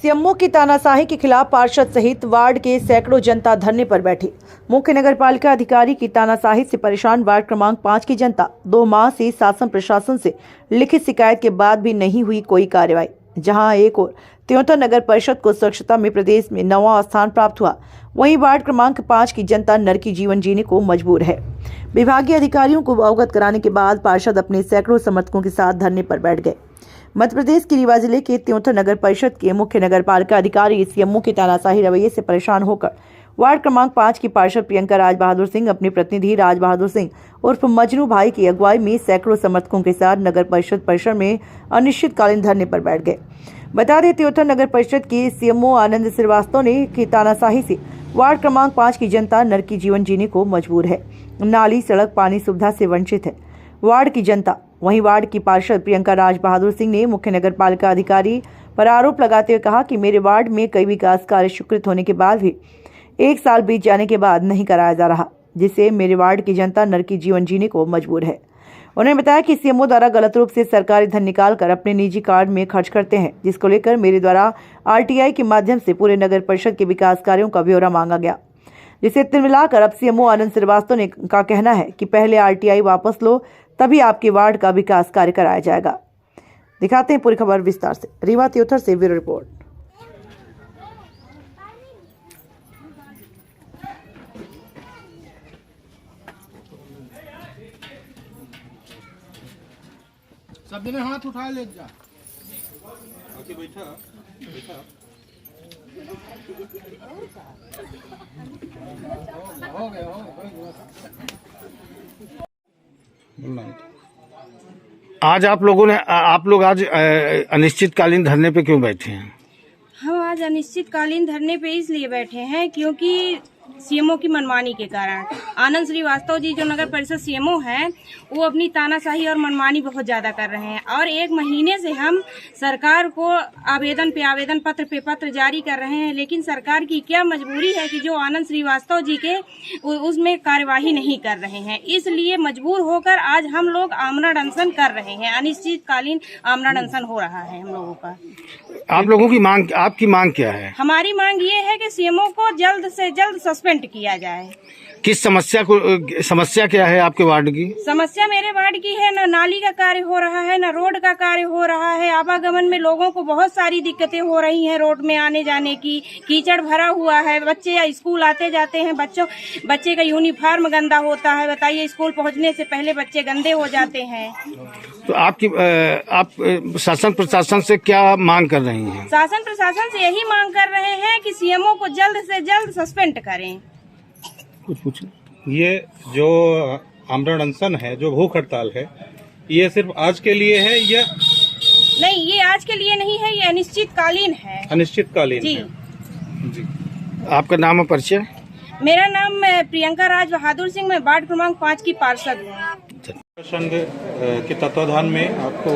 CMO की तानाशाही के खिलाफ पार्षद सहित वार्ड के सैकड़ों जनता धरने पर बैठी। मुख्य नगरपालिका अधिकारी की तानाशाही से परेशान वार्ड क्रमांक 5 की जनता 2 माह से शासन प्रशासन से लिखित शिकायत के बाद भी नहीं हुई कोई कार्रवाई। जहां एक और त्योंतर नगर परिषद को स्वच्छता में प्रदेश में 9वां स्थान प्राप्त हुआ, वहीं वार्ड क्रमांक 5 की जनता नरकी जीवन जीने को मजबूर है। विभागीय अधिकारियों को अवगत कराने के बाद पार्षद अपने सैकड़ों समर्थकों के साथ धरने पर बैठ गए। मध्य प्रदेश के रीवा जिले के त्योंतर नगर परिषद के मुख्य नगरपालिका अधिकारी सीएमओ के तानाशाही रवैये से परेशान होकर वार्ड क्रमांक 5 की पार्षद प्रियंका राज बहादुर सिंह अपने प्रतिनिधि राज बहादुर सिंह उर्फ मजनू भाई की अगुवाई में सैकड़ों समर्थकों के साथ नगर परिषद परिसर में अनिश्चितकालीन धरने पर बैठ गए। बता दें, त्योंतर नगर परिषद के सीएमओ आनंद श्रीवास्तव ने की तानाशाही से वार्ड क्रमांक 5 की जनता नरकी जीवन जीने को मजबूर है। नाली, सड़क, पानी सुविधा से वंचित है वार्ड की जनता। वहीं वार्ड की पार्षद प्रियंका राज बहादुर सिंह ने मुख्य नगरपालिका अधिकारी पर आरोप लगाते हुए कहा कि मेरे वार्ड में कई विकास कार्य स्वीकृत होने के बाद भी 1 साल बीत जाने के बाद नहीं कराया जा रहा, जिससे मेरे वार्ड की जनता नरकी जीवन जीने को मजबूर है। उन्होंने बताया कि सीएमओ द्वारा गलत रूप से सरकारी धन निकालकर अपने निजी कार्ड में खर्च करते हैं, जिसको लेकर मेरे द्वारा आरटीआई के माध्यम से पूरे नगर परिषद के विकास कार्यों का ब्यौरा मांगा गया, जिसे मिलाकर अब सीएमओ आनंद श्रीवास्तव ने का कहना है कि पहले आरटीआई वापस लो, तभी आपके वार्ड का विकास कार्य कराया जाएगा। दिखाते हैं पूरी खबर विस्तार से। रीवा त्योंतर से ब्यूरो रिपोर्ट। सब ने हाथ उठा ले जा। ओके, बैठा बैठा। हो गया। आज आप लोग आज अनिश्चितकालीन धरने पे क्यों बैठे हैं? हम आज अनिश्चितकालीन धरने पे इसलिए बैठे हैं क्योंकि सीएमओ की मनमानी के कारण आनंद श्रीवास्तव जी जो नगर परिषद सीएमओ हैं, वो अपनी तानाशाही और मनमानी बहुत ज्यादा कर रहे हैं। और 1 महीने से हम सरकार को आवेदन पे आवेदन, पत्र पे पत्र जारी कर रहे हैं, लेकिन सरकार की क्या मजबूरी है कि जो आनंद श्रीवास्तव जी के उसमें कार्यवाही नहीं कर रहे हैं। इसलिए मजबूर होकर आज हम लोग आमरण अनशन कर रहे हैं। अनिश्चितकालीन आमरण अनशन हो रहा है हम लोगों का। आप लोगों की मांग, आपकी मांग क्या है? हमारी मांग ये है कि सीएमओ को जल्द से जल्द सस्पेंड किया जाए। किस समस्या क्या है आपके वार्ड की? समस्या मेरे वार्ड की है, न नाली का कार्य हो रहा है, न रोड का कार्य हो रहा है। आवागमन में लोगों को बहुत सारी दिक्कतें हो रही हैं। रोड में आने जाने की कीचड़ भरा हुआ है। बच्चे स्कूल आते जाते हैं, बच्चे का यूनिफॉर्म गंदा होता है। बताइए, स्कूल पहुंचने से पहले बच्चे गंदे हो जाते हैं। तो आप शासन प्रशासन से क्या मांग कर रही हैं? शासन प्रशासन से यही मांग कर रहे हैं कि सीएमओ को जल्द से जल्द सस्पेंड करें। कुछ पूछें? ये जो आमरण अनशन है, जो भूख हड़ताल है, ये सिर्फ आज के लिए है या नहीं? ये आज के लिए नहीं है, ये अनिश्चितकालीन है। अनिश्चितकालीन जी। जी। आपका नाम और परिचय? मेरा नाम प्रियंका राज बहादुर सिंह, मैं वार्ड क्रमांक 5 की पार्षद हूँ। संघ के तत्वाधान में आपको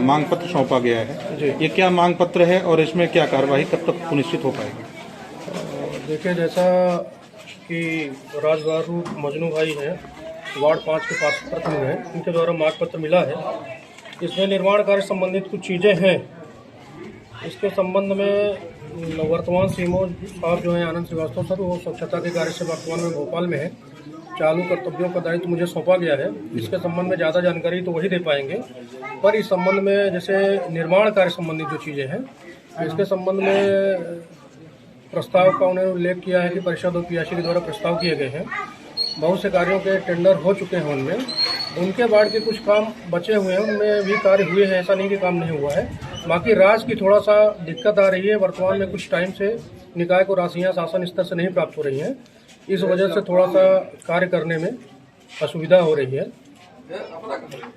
मांग पत्र सौंपा गया है। ये क्या मांग पत्र है और इसमें क्या कार्रवाई कब तक सुनिश्चित हो पाएगी? देखिए, जैसा कि राज बहादुर मजनू भाई हैं, वार्ड 5 के पार्षद प्रतिनिधि हैं, इनके द्वारा मांग पत्र मिला है। इसमें निर्माण कार्य संबंधित कुछ चीज़ें हैं। इसके संबंध में वर्तमान सीएमओ साहब जो हैं आनंद श्रीवास्तव सर, वो स्वच्छता के कार्य से वर्तमान में भोपाल में है। चालू कर्तव्यों का दायित्व मुझे सौंपा गया है। इसके संबंध में ज़्यादा जानकारी तो वही दे पाएंगे, पर इस संबंध में जैसे निर्माण कार्य संबंधित जो चीज़ें हैं, इसके संबंध में प्रस्ताव का उन्होंने उल्लेख किया है कि परिषद और पीआईसी के द्वारा प्रस्ताव किए गए हैं। बहुत से कार्यों के टेंडर हो चुके हैं। उनके वार्ड के कुछ काम बचे हुए हैं, उनमें भी कार्य हुए हैं, ऐसा नहीं कि काम नहीं हुआ है। बाकी राशि की थोड़ा सा दिक्कत आ रही है। वर्तमान में कुछ टाइम से निकाय को राशियाँ शासन स्तर से नहीं प्राप्त हो रही हैं। इस वजह से थोड़ा सा कार्य करने में असुविधा हो रही है।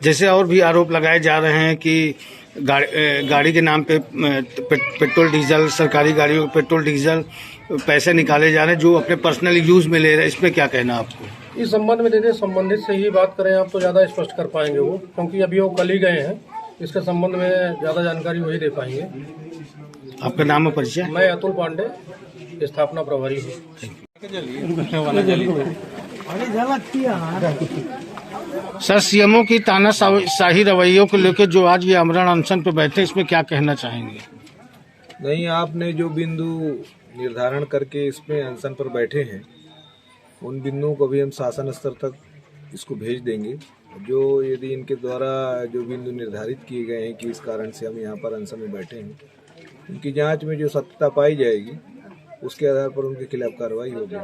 जैसे और भी आरोप लगाए जा रहे हैं कि गाड़ी के नाम पे पेट्रोल डीजल, सरकारी गाड़ियों के पेट्रोल डीजल पैसे निकाले जा रहे हैं जो अपने पर्सनल यूज में ले रहे हैं। इसमें क्या कहना आपको? इस संबंध में देखिए, संबंधित से ही बात करें आप तो ज़्यादा स्पष्ट कर पाएंगे वो, क्योंकि अभी वो कल ही गए हैं। इसके संबंध में ज़्यादा जानकारी वही दे पाएंगे। आपका नाम और परिचय? मैं अतुल पांडे, स्थापना प्रभारी हूँ। सर, सीएमओ की तानाशाही रवैयों को लेकर जो आज ये आमरण अनशन पे बैठे, इसमें क्या कहना चाहेंगे? नहीं, आपने जो बिंदु निर्धारण करके इसमें अनशन पर बैठे हैं उन बिंदुओं को भी हम शासन स्तर तक इसको भेज देंगे। जो यदि इनके द्वारा जो बिंदु निर्धारित किए गए हैं कि इस कारण से हम यहाँ पर अनशन में बैठे हैं, उनकी जांच में जो सत्यता पाई जाएगी उसके आधार पर उनके खिलाफ कार्रवाई होगी।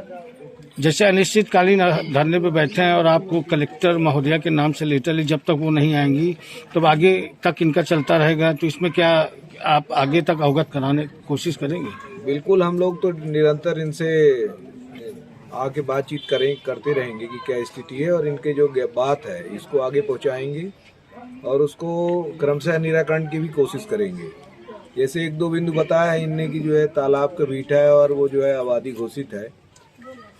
जैसे अनिश्चितकालीन धरने पे बैठे हैं और आपको कलेक्टर महोदया के नाम से लेटर ली, जब तक वो नहीं आएंगी तब आगे तक इनका चलता रहेगा, तो इसमें क्या आप आगे तक अवगत कराने की कोशिश करेंगे? बिल्कुल, हम लोग तो निरंतर इनसे आके बातचीत करते रहेंगे कि क्या स्थिति है और इनके जो बात है इसको आगे पहुंचाएंगे और उसको क्रमशः निराकरण की भी कोशिश करेंगे। जैसे एक दो बिंदु बताया है इनने की जो है तालाब का बीटा है और वो जो है आबादी घोषित है,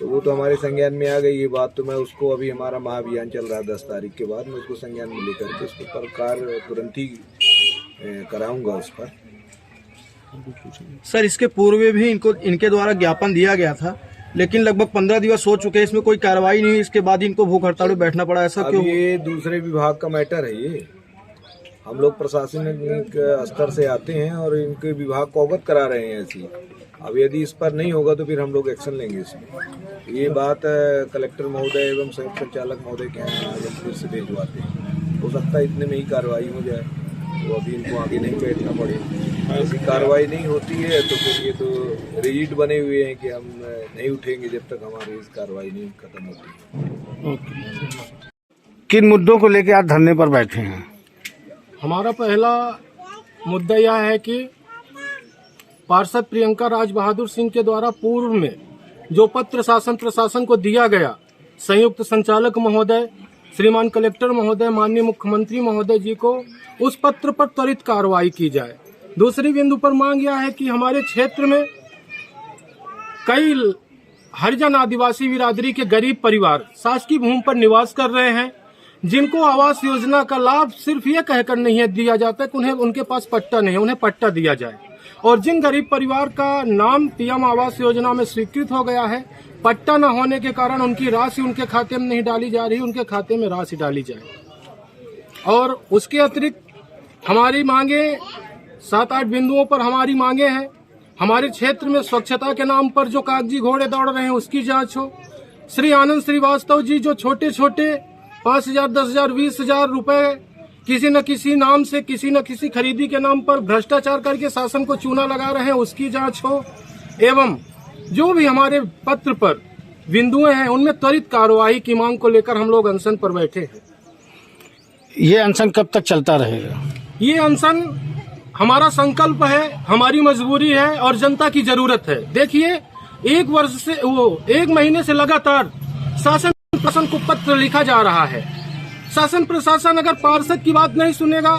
तो वो तो हमारे संज्ञान में आ गई ये बात। तो मैं उसको अभी हमारा महाअभियान चल रहा है 10 तारीख के बाद, मैं उसको संज्ञान में लेकर के उसको पर कार्य तुरंत ही कराऊंगा उस पर। सर, इसके पूर्व भी इनके द्वारा ज्ञापन दिया गया था, लेकिन लगभग 15 दिवस हो चुके हैं, इसमें कोई कार्रवाई नहीं हुई। इसके बाद इनको भूख हड़ताल में बैठना पड़ा, ऐसा क्यों? ये दूसरे विभाग का मैटर है। ये हम लोग प्रशासनिक स्तर से आते हैं और इनके विभाग को अवगत करा रहे हैं ऐसी। अब यदि इस पर नहीं होगा तो फिर हम लोग एक्शन लेंगे इसमें। ये बात कलेक्टर महोदय एवं संयुक्त संचालक महोदय के यहाँ फिर से भिजवाते हैं। हो सकता है इतने में ही कार्रवाई हो जाए, तो अभी इनको आगे नहीं बैठना पड़े। ऐसी कार्रवाई नहीं होती है तो फिर ये तो रिजिड बने हुए हैं कि हम नहीं उठेंगे जब तक हमारी इस कार्रवाई नहीं खत्म होती। किन मुद्दों को लेकर आप धरने पर बैठे हैं? हमारा पहला मुद्दा यह है कि पार्षद प्रियंका राज बहादुर सिंह के द्वारा पूर्व में जो पत्र शासन प्रशासन को दिया गया, संयुक्त संचालक महोदय, श्रीमान कलेक्टर महोदय, माननीय मुख्यमंत्री महोदय जी को उस पत्र पर त्वरित कार्रवाई की जाए। दूसरी बिंदु पर मांग यह है कि हमारे क्षेत्र में कई हरिजन आदिवासी बिरादरी के गरीब परिवार शासकीय भूमि पर निवास कर रहे हैं, जिनको आवास योजना का लाभ सिर्फ ये कहकर नहीं दिया जाता कि उन्हें उनके पास पट्टा नहीं है, उन्हें पट्टा दिया जाए। और जिन गरीब परिवार का नाम पीएम आवास योजना में स्वीकृत हो गया है, पट्टा न होने के कारण उनकी राशि उनके खाते में नहीं डाली जा रही, उनके खाते में राशि डाली जाए। और उसके अतिरिक्त हमारी मांगे 7-8 बिंदुओं पर हमारी मांगे हैं। हमारे क्षेत्र में स्वच्छता के नाम पर जो कागजी घोड़े दौड़ रहे हैं उसकी जांच हो। श्री आनंद श्रीवास्तव जी जो छोटे छोटे 5,000, 10,000, 20,000 रुपए किसी न किसी नाम से किसी न किसी खरीदी के नाम पर भ्रष्टाचार करके शासन को चूना लगा रहे हैं उसकी जांच हो। एवं जो भी हमारे पत्र पर बिंदुएं हैं उनमें त्वरित कार्रवाई की मांग को लेकर हम लोग अनशन पर बैठे हैं। ये अनशन कब तक चलता रहेगा? ये अनशन हमारा संकल्प है, हमारी मजबूरी है और जनता की जरूरत है। देखिए, 1 महीने से लगातार शासन प्रशासन को पत्र लिखा जा रहा है। शासन प्रशासन अगर पार्षद की बात नहीं सुनेगा,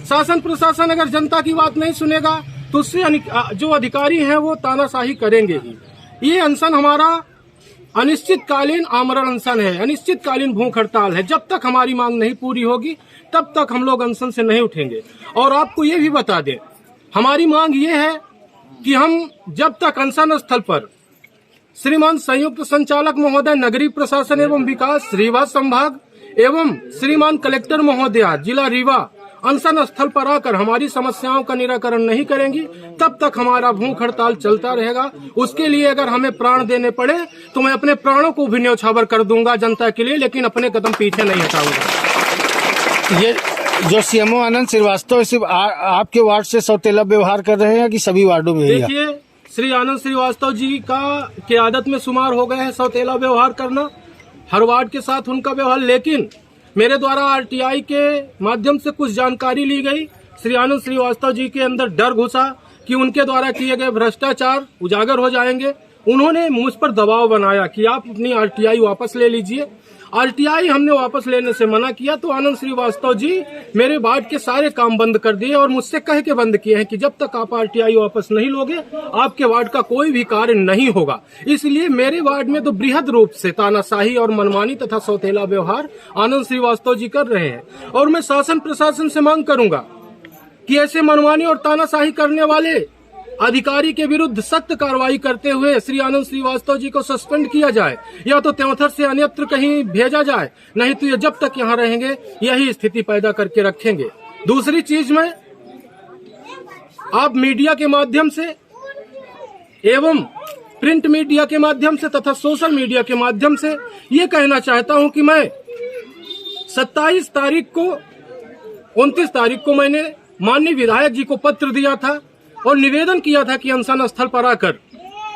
शासन प्रशासन अगर जनता की बात नहीं सुनेगा तो उससे जो अधिकारी हैं वो तानाशाही करेंगे ही। ये अनशन हमारा अनिश्चितकालीन आमरण अनशन है, अनिश्चितकालीन भूख हड़ताल है। जब तक हमारी मांग नहीं पूरी होगी तब तक हम लोग अनशन से नहीं उठेंगे। और आपको ये भी बता दें, हमारी मांग ये है कि हम जब तक अनशन स्थल पर श्रीमान संयुक्त संचालक महोदय नगरीय प्रशासन एवं विकास रीवा संभाग एवं श्रीमान कलेक्टर महोदया जिला रीवा अनशन स्थल पर आकर हमारी समस्याओं का निराकरण नहीं करेंगी तब तक हमारा भूख हड़ताल चलता रहेगा। उसके लिए अगर हमें प्राण देने पड़े तो मैं अपने प्राणों को भी न्यौछावर कर दूंगा जनता के लिए, लेकिन अपने कदम पीछे नहीं हटाऊंगा। ये जो सीएमओ आनंद श्रीवास्तव सिर्फ आपके वार्ड से सौतेला व्यवहार कर रहे हैं कि सभी वार्डों में? देखिए, श्री आनंद श्रीवास्तव जी की आदत में शुमार हो गए हैं सौतेला व्यवहार करना, हर वार्ड के साथ उनका व्यवहार। लेकिन मेरे द्वारा आरटीआई के माध्यम से कुछ जानकारी ली गई, श्री आनंद श्रीवास्तव जी के अंदर डर घुसा कि उनके द्वारा किए गए भ्रष्टाचार उजागर हो जाएंगे। उन्होंने मुझ पर दबाव बनाया कि आप अपनी आरटीआई वापस ले लीजिए। आरटीआई हमने वापस लेने से मना किया तो आनंद श्रीवास्तव जी मेरे वार्ड के सारे काम बंद कर दिए और मुझसे कह के बंद किए हैं कि जब तक आप आरटीआई वापस नहीं लोगे आपके वार्ड का कोई भी कार्य नहीं होगा। इसलिए मेरे वार्ड में तो बृहद रूप से तानाशाही और मनमानी तथा सौतेला व्यवहार आनंद श्रीवास्तव जी कर रहे हैं। और मैं शासन प्रशासन से मांग करूंगा कि ऐसे मनमानी और तानाशाही करने वाले अधिकारी के विरुद्ध सख्त कार्रवाई करते हुए श्री आनंद श्रीवास्तव जी को सस्पेंड किया जाए, या तो त्योंथर से अन्यत्र कहीं भेजा जाए, नहीं तो ये जब तक यहाँ रहेंगे यही स्थिति पैदा करके रखेंगे। दूसरी चीज में आप मीडिया के माध्यम से एवं प्रिंट मीडिया के माध्यम से तथा सोशल मीडिया के माध्यम से ये कहना चाहता हूं कि मैं 27 तारीख को 29 तारीख को मैंने माननीय विधायक जी को पत्र दिया था और निवेदन किया था कि अनशन स्थल पर आकर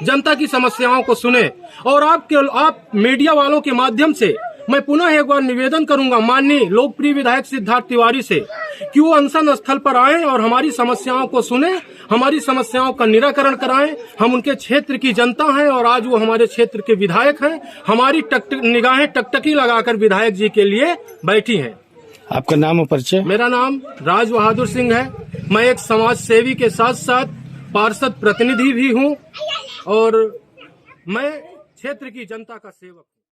जनता की समस्याओं को सुने। और आप मीडिया वालों के माध्यम से मैं पुनः एक बार निवेदन करूंगा माननीय लोकप्रिय विधायक सिद्धार्थ तिवारी से कि वो अनशन स्थल पर आए और हमारी समस्याओं को सुने, हमारी समस्याओं का निराकरण कराएं। हम उनके क्षेत्र की जनता हैं और आज वो हमारे क्षेत्र के विधायक हैं। हमारी निगाहें टकटकी लगाकर विधायक जी के लिए बैठी हैं। आपका नाम और परिचय? मेरा नाम राज बहादुर सिंह है। मैं एक समाज सेवी के साथ साथ पार्षद प्रतिनिधि भी हूँ और मैं क्षेत्र की जनता का सेवक हूँ।